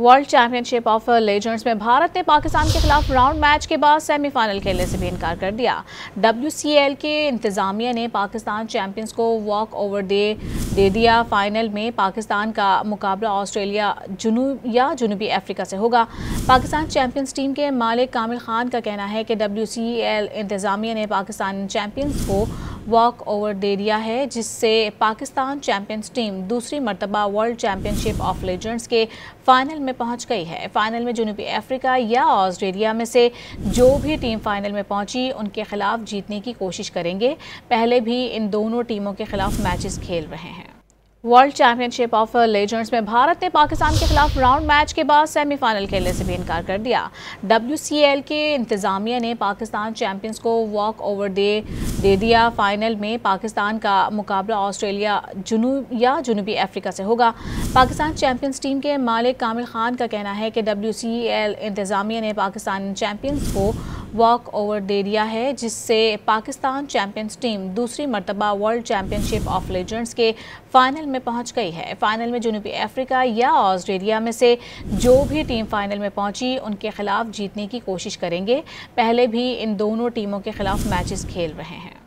World championship of legends में भारत ने पाकिस्तान के खिलाफ राउंड मैच के बाद सेमीफाइनल खेलने से भी इनकार कर दिया। WCL के इंतजामिया ने पाकिस्तान चैंपियंस को वॉक ओवर दे दिया। फाइनल में पाकिस्तान का मुकाबला ऑस्ट्रेलिया या जुनूबी अफ्रीका से होगा। पाकिस्तान चैंपियंस टीम के मालिक कामिल खान का कहना है कि WCL इंतजामिया ने पाकिस्तान चैंपियंस को वॉक ओवर दे दिया है, जिससे पाकिस्तान चैंपियंस टीम दूसरी मरतबा वर्ल्ड चैंपियनशिप ऑफ लेजेंड्स के फाइनल में पहुंच गई है। फाइनल में जुनूबी अफ्रीका या ऑस्ट्रेलिया में से जो भी टीम फाइनल में पहुंची उनके खिलाफ जीतने की कोशिश करेंगे। पहले भी इन दोनों टीमों के खिलाफ मैचेस खेल रहे हैं। वर्ल्ड चैंपियनशिप ऑफ लेजेंड्स में भारत ने पाकिस्तान के खिलाफ राउंड मैच के बाद सेमीफाइनल खेलने से भी इनकार कर दिया। WCL के इंतजामिया ने पाकिस्तान चैंपियंस को वॉक ओवर दे दिया। फाइनल में पाकिस्तान का मुकाबला ऑस्ट्रेलिया या जुनूबी अफ्रीका से होगा। पाकिस्तान चैंपियंस टीम के मालिक कामिल खान का कहना है कि WCL इंतजामिया ने पाकिस्तान चैंपियंस को वॉक ओवर दे दिया है, जिससे पाकिस्तान चैंपियंस टीम दूसरी मरतबा वर्ल्ड चैंपियनशिप ऑफ लेजेंड्स के फाइनल में पहुंच गई है। फाइनल में जुनूबी अफ्रीका या ऑस्ट्रेलिया में से जो भी टीम फाइनल में पहुंची उनके खिलाफ जीतने की कोशिश करेंगे। पहले भी इन दोनों टीमों के खिलाफ मैचेस खेल रहे हैं।